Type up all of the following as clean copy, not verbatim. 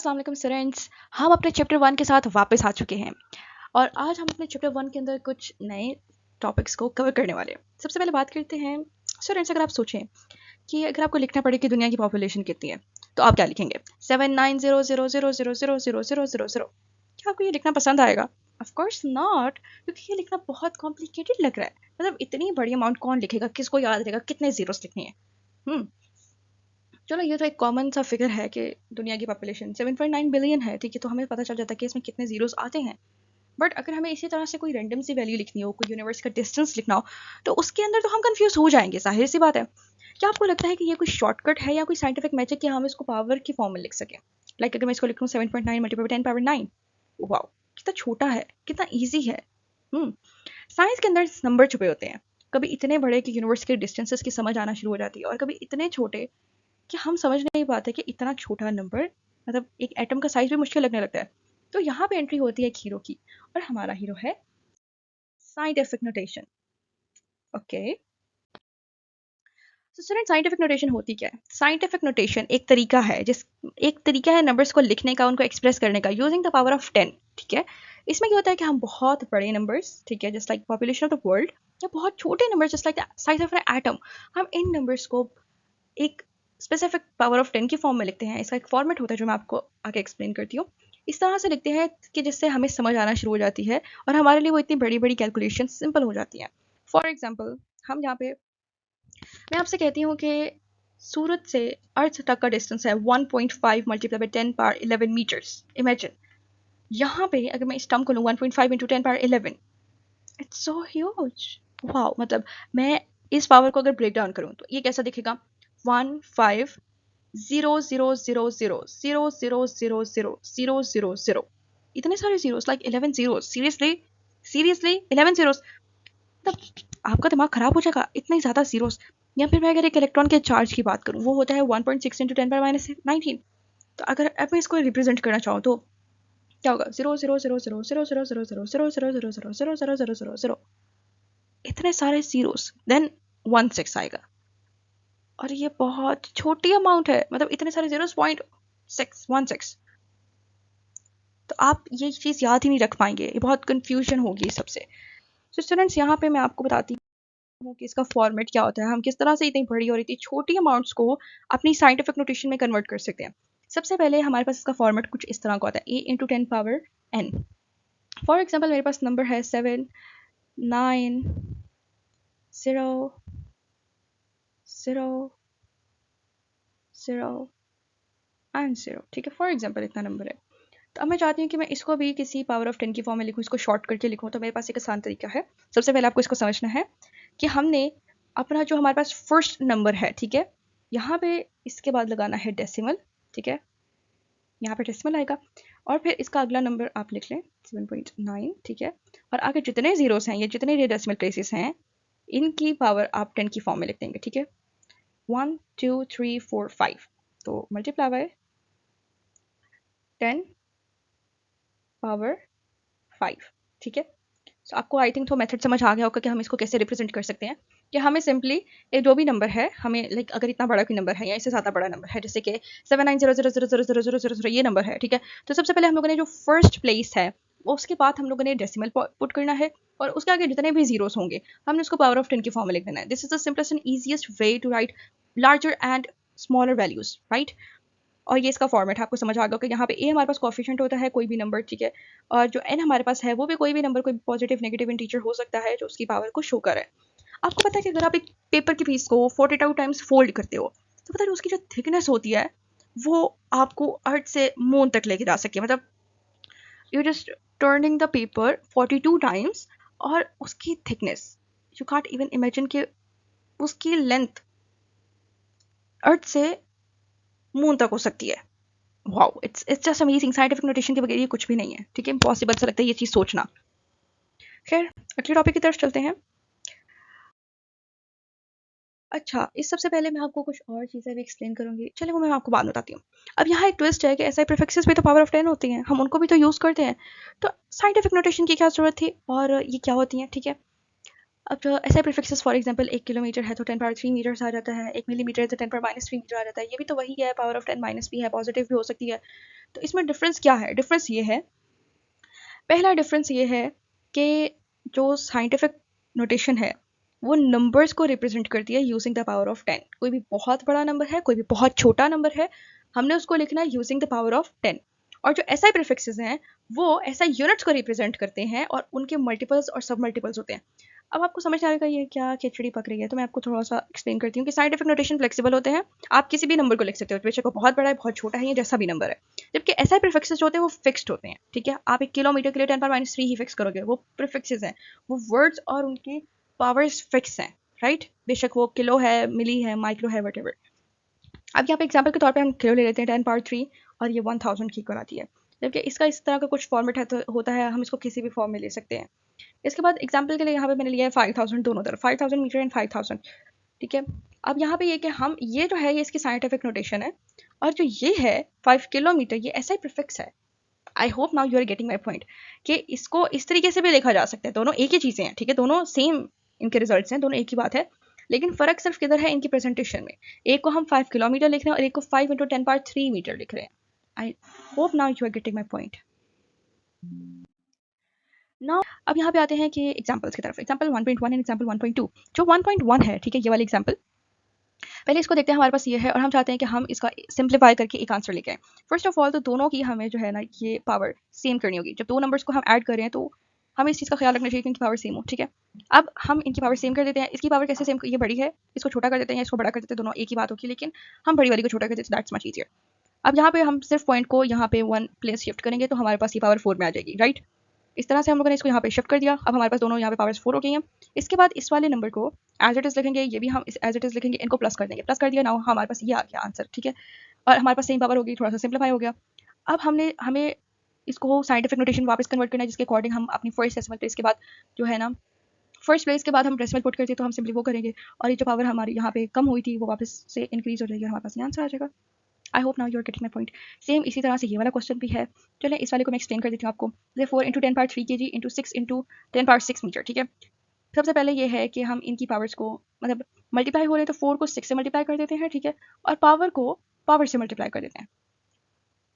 अस्सलाम वालेकुम स्टूडेंट्स, हम अपने चैप्टर 1 के साथ वापस आ चुके हैं और आज हम अपने चैप्टर 1 के अंदर कुछ नए टॉपिक्स को कवर करने वाले हैं। सबसे पहले बात करते हैं स्टूडेंट्स, अगर आप सोचें कि अगर आपको लिखना पड़े कि दुनिया की पॉपुलेशन कितनी है तो आप क्या लिखेंगे? 7900000000। क्या आपको ये लिखना पसंद आएगा? ऑफ कोर्स नॉट, क्योंकि ये लिखना बहुत कॉम्प्लिकेटेड लग रहा है। मतलब इतनी बड़ी अमाउंट कौन लिखेगा, किसको याद रहेगा कितने जीरोस लिखने हैं? चलो ये तो एक कॉमन सा फिगर है कि दुनिया की पॉपुलेशन 7.9 बिलियन है, ठीक है, तो हमें पता चल जाता है कि इसमें कितने जीरोस आते हैं। बट अगर हमें इसी तरह से कोई रैंडम सी वैल्यू लिखनी हो, कोई यूनिवर्स का डिस्टेंस लिखना हो, तो उसके अंदर तो हम कंफ्यूज हो जाएंगे, जाहिर सी बात है। क्या आपको लगता है कि ये कोई शॉर्टकट है या कोई साइंटिफिक मैजिक कि हम इसको पावर की फॉर्म में लिख सकें? लाइक अगर मैं इसको लिखूँ 7.9 मल्टीप्लाई 10 पावर 9, वाओ कितना छोटा है, कितना ईजी है। साइंस के अंदर नंबर छुपे होते हैं, कभी इतने बड़े कि यूनिवर्स के डिस्टेंसेस की समझ आना शुरू हो जाती है, और कभी इतने छोटे कि हम समझ नहीं पाते कि इतना छोटा नंबर, मतलब एक एटम का साइज भी मुश्किल लगने लगता है। तो यहाँ पे एंट्री होती है एक हीरो की, और हमारा हीरो है साइंटिफिक नोटेशन। ओके, तो स्टूडेंट साइंटिफिक नोटेशन होती क्या है? साइंटिफिक नोटेशन एक तरीका है नंबर्स को लिखने का, उनको एक्सप्रेस करने का, यूजिंग द पावर ऑफ 10। ठीक है, इसमें क्या होता है कि हम बहुत बड़े नंबर्स, ठीक है, just like population of the world, या बहुत छोटे numbers just like the size of an atom, हम इन नंबर्स को एक स्पेसिफिक पावर ऑफ 10 की फॉर्म में लिखते हैं। इसका एक फॉर्मेट होता है जो मैं आपको आगे एक्सप्लेन करती हूँ। इस तरह से लिखते हैं कि जिससे हमें समझ आना शुरू हो जाती है और हमारे लिए वो इतनी बड़ी बड़ी कैलकुलेशन सिंपल हो जाती हैं। फॉर एग्जाम्पल, हम यहाँ पे मैं आपसे कहती हूँ कि सूरत से अर्थ तक का डिस्टेंस है 1.5 multiply by 10 power 11 metres. Imagine, यहाँ पे अगर मैं इस टर्म को लूँ 1.5 into 10 power 11, it's so huge. Wow, मतलब मैं इस पावर को अगर ब्रेक डाउन करूँ तो ये कैसा दिखेगा? 1500000000000, इतने सारे zeros, like 11 zeros. Seriously 11 zeros, मतलब आपका दिमाग खराब हो जाएगा, इतने ज्यादा जीरोस। या फिर मैं अगर एक इलेक्ट्रॉन के चार्ज की बात करूँ, वो होता है 1.6 इंटू 10 पावर -19। तो अगर अब मैं इसको रिप्रेजेंट करना चाहूँ तो क्या होगा? 0000000000000000000, इतने सारे जीरोस, देन 16 आएगा। और ये बहुत छोटी अमाउंट है, मतलब इतने सारे जीरोस, 0.616। तो आप ये चीज़ याद ही नहीं रख पाएंगे, ये बहुत कंफ्यूजन होगी सबसे। तो स्टूडेंट्स, यहाँ पे मैं आपको बताती हूँ कि इसका फॉर्मेट क्या होता है, हम किस तरह से इतनी बड़ी और इतनी छोटी अमाउंट्स को अपनी साइंटिफिक नोटेशन में कन्वर्ट कर सकते हैं। सबसे पहले हमारे पास इसका फॉर्मेट कुछ इस तरह का होता है, a into 10 power n। For example, मेरे पास नंबर है 7 9 0 0 0 एंड 0। ठीक है, फॉर एग्जाम्पल इतना नंबर है। तो अब मैं चाहती हूँ कि मैं इसको भी किसी पावर ऑफ 10 की फॉर्म में लिखूँ, इसको शॉर्ट करके लिखूँ। तो मेरे पास एक आसान तरीका है। सबसे पहले आपको इसको समझना है कि हमने अपना जो हमारे पास फर्स्ट नंबर है, ठीक है, यहाँ पे इसके बाद लगाना है डेसिमल। ठीक है, यहाँ पे डेसिमल आएगा, और फिर इसका अगला नंबर आप लिख लें 7.9। ठीक है, और आगे जितने जीरोस हैं, ये जितने डेसिमल प्लेसेस हैं, इनकी पावर आप 10 की फॉर्म में लिख देंगे। ठीक है, 1 2 3 4 5, तो मल्टीप्लाई बाय 10 पावर 5। ठीक है, तो आपको आई थिंक तो मेथड समझ आ गया होगा कि हम इसको कैसे रिप्रेजेंट कर सकते हैं। कि हमें सिंपली एक जो भी नंबर है, हमें लाइक अगर इतना बड़ा कोई नंबर है या इससे ज़्यादा बड़ा नंबर है, जैसे कि 7900000000 ये नंबर है, ठीक है, तो सबसे पहले हम लोगों ने जो फर्स्ट प्लेस है उसके बाद हम लोगों ने डेसिमल पुट करना है, और उसके आगे जितने भी जीरोस होंगे हमने उसको पावर ऑफ 10 की फॉर्म में लिख देना है। This is the simplest and easiest way to write larger and smaller values, right. और ये इसका फॉर्मेट है, आपको समझ आ गया कि यहाँ पे ए हमारे पास कोएफिशिएंट होता है कोई भी नंबर, ठीक है, और जो एन हमारे पास है वो भी कोई भी नंबर, कोई पॉजिटिव नेगेटिव इंटीजर हो सकता है जो उसकी पावर को शो करे। आपको पता है कि अगर आप एक पेपर के पीस को 42 टाइम्स फोल्ड करते हो तो पता है उसकी जो थिकनेस होती है वो आपको अर्थ से मून तक लेके जा सके। मतलब you just turning the paper 42 times, और उसकी thickness you can't even imagine कि उसकी लेंथ अर्थ से मून तक हो सकती है। Wow, it's just amazing. Scientific notation के बगैर ये कुछ भी नहीं है, ठीक है, इम्पॉसिबल सा लगता है ये चीज़ सोचना। खैर, अगले टॉपिक की तरफ चलते हैं। अच्छा, इस सबसे पहले मैं आपको कुछ और चीज़ें भी एक्सप्लेन करूंगी, चलिए वो मैं आपको बाद में बताती हूँ। अब यहाँ एक ट्विस्ट है कि एसआई प्रीफिक्सेस भी तो पावर ऑफ 10 होती हैं, हम उनको भी तो यूज़ करते हैं। तो साइंटिफिक नोटेशन की क्या ज़रूरत थी और ये क्या होती हैं? ठीक है, अब जो ऐसे प्रीफिक्सेस फॉर एग्जांपल 1 किलोमीटर है तो 10 पावर 3 मीटर्स आ जाता है, 1 मिलीमीटर है तो 10 पावर माइनस 3 मीटर आ जाता है। ये भी तो वही है, पावर ऑफ 10 माइनस भी है, पॉजिटिव भी हो सकती है। तो इसमें डिफरेंस क्या है? डिफरेंस ये है, पहला डिफरेंस ये है कि जो साइंटिफिक नोटेशन है वो नंबर्स को रिप्रेजेंट करती है यूजिंग द पावर ऑफ 10। कोई भी बहुत बड़ा नंबर है, कोई भी बहुत छोटा नंबर है, हमने उसको लिखना है यूजिंग द पावर ऑफ 10। और जो एसआई प्रीफिक्सेस हैं वो एसआई यूनिट्स को रिप्रेजेंट करते हैं और उनके मल्टीपल्स और सब मल्टीपल्स होते हैं। अब आपको समझ आएगा ये क्या खिचड़ी पक रही है, तो मैं आपको थोड़ा सा एक्सप्लेन करती हूँ कि साइंटिफिक नोटेशन फ्लेक्सिबल होते हैं। आप किसी भी नंबर को लिख सकते हो, बेशक वो बहुत बड़ा है, बहुत छोटा है, या जैसा भी नंबर है। जबकि एसआई प्रीफिक्सेस जो होते हैं वो फिक्स्ड होते हैं, ठीक है। आप 1 किलोमीटर के लिए 10 पावर माइनस 3 ही फिक्स करोगे, वो प्रीफिक्सेस हैं, वो वर्ड्स और उनकी पावर्स फिक्स हैं, राइट। बेशक वो किलो है, मिली है, माइक्रो है, वट। अब यहाँ पे एग्जाम्पल के तौर पे हम किलो ले लेते हैं, 10 पावर 3 और ये 1000 की इक्वल आती है। जबकि इसका इस तरह का कुछ फॉर्मेट है तो होता है, हम इसको किसी भी फॉर्म में ले सकते हैं। इसके बाद एग्जाम्पल के लिए यहाँ पे मैंने लिया है 5000 दोनों तरफ, 5000 मीटर एंड 5000, ठीक है। अब यहाँ पे ये कि हम ये जो है ये इसकी साइंटिफिक नोटेशन है, और जो ये है 5 किलोमीटर ये ऐसा ही प्रीफिक्स है। I hope now you are getting my point कि इसको इस तरीके से भी देखा जा सकता है, दोनों एक ही चीज़ें हैं, ठीक है, दोनों सेम इनके रिजल्ट्स हैं, दोनों एक ही बात है, लेकिन फ़र्क सिर्फ किधर है, इनकी प्रेजेंटेशन में। एक को हम 5 किलोमीटर लिख रहे हैं और एक को 5 इंटू 10 पावर 3 मीटर लिख रहे हैं। I hope now you are getting my point. Now अब यहाँ पे आते हैं कि एग्जाम्पल्स की तरफ, एग्जाम्पल 1.1 एंड एग्जाम्पल 1.2। जो 1.1 है, ठीक है, ये वाली एग्जाम्पल, पहले इसको देखते हैं। हमारे पास ये है और हम चाहते हैं कि हम इसका सिंप्लीफाई करके एक आंसर लेके आए। फर्स्ट ऑफ ऑल तो दोनों की हमें जो है ना ये पावर सेम करनी होगी। जब दो नंबर्स को हम ऐड कर रहे हैं तो हमें इस चीज़ का ख्याल रखना चाहिए कि इनकी पावर सेम हो, ठीक है। अब हम इनकी पावर सेम कर देते हैं। इसकी पावर कैसे सेम, ये बड़ी है, इसको छोटा कर देते हैं, इसको बड़ा कर देते हैं, दोनों एक ही बात होगी, लेकिन हम बड़ी वाली को छोटा कर देते हैं, दैट्स मच ईजियर। अब यहाँ पे हम सिर्फ पॉइंट को यहाँ पे 1 प्लेस शिफ्ट करेंगे तो हमारे पास ये पावर 4 में आ जाएगी, राइट। इस तरह से हम लोगों ने इसको यहाँ पे शिफ्ट कर दिया। अब हमारे पास दोनों यहाँ पे पावर्स 4 हो गई हैं। इसके बाद इस वाले नंबर को एज इट इज़ लिखेंगे, ये भी हम एज इट इज़ लिखेंगे, इनको प्लस कर देंगे, प्लस कर दिया, नाउ हमारे पास ये आ गया आंसर, ठीक है। और हमारे पास सेम पावर होगी, थोड़ा सा सिंप्लीफाई हो गया। अब हमें इसको साइंटिफिक नोटेशन वापस कन्वर्ट करना है, जिसके अकॉर्डिंग हम अपनी फर्स्ट डेसिमल प्लेस के बाद जो है ना, फर्स्ट प्लेस के बाद हम डेसिमल पुट करते हैं तो हम सिंपली वो करेंगे, और ये जो पावर हमारी यहाँ पे कम हुई थी वो वापस से इंक्रीज हो जाएगी और हमारे पास ये आंसर आ जाएगा। I hope now you are getting my point. Same इसी तरह से ये वाला क्वेश्चन भी है। चलें इस वाले को मैं एक्सप्लेन कर देती हूँ आपको। जैसे 4 into 10 power 3 kg into 6 into 10 power 6 metre, ठीक है। सबसे पहले ये है कि हम इनकी पावर्स को मतलब मल्टीप्लाई हो रहे हैं तो 4 को 6 से मल्टीप्लाई कर देते हैं, ठीक है, और पावर को पावर से मल्टीप्लाई कर देते हैं।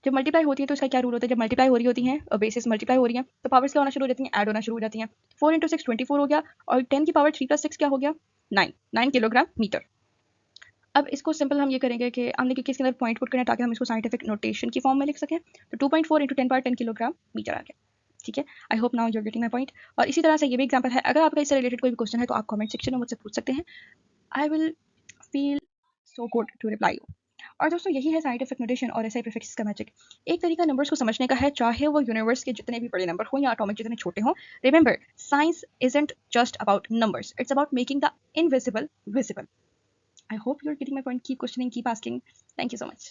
जब मल्टीप्लाई होती है तो इसका क्या रूल होता है, जब मल्टीप्लाई हो रही होती हैं और बेसिस मल्टीप्लाई हो रही हैं तो पावर्स क्या होना शुरू हो जाती हैं, ऐड होना शुरू हो जाती हैं। 4 इंटू 6 24 हो गया, और 10 की पावर 3 प्लस 6 क्या हो गया, 9 किलोग्राम मीटर। अब इसको सिंपल हम ये करेंगे कि हमने किसके अंदर पॉइंट पुट करना है ताकि हम इसको साइंटिफिक नोटेशन की फॉर्म में लिख सकें। तो 2.4 इंटू 10 पावर 10 किलोग्राम मीटर आ गया, ठीक है। I hope now you are getting my point. और इसी तरह से ये भी एग्जाम्पल है। अगर आपका इससे रिलेटेड कोई भी क्वेश्चन है तो आप कमेंट सेक्शन में मुझसे पूछ सकते हैं। I will feel so good to reply you. और दोस्तों यही है साइंटिफिक नोटेशन और एसआई प्रीफिक्स का मैजिक। एक तरीका नंबर्स को समझने का है, चाहे वो यूनिवर्स के जितने भी बड़े नंबर हो या एटॉमिक जितने छोटे हों। Remember, science isn't just about numbers, it's about making the invisible visible. I hope you're getting my point. Keep questioning, keep asking. Thank you so much.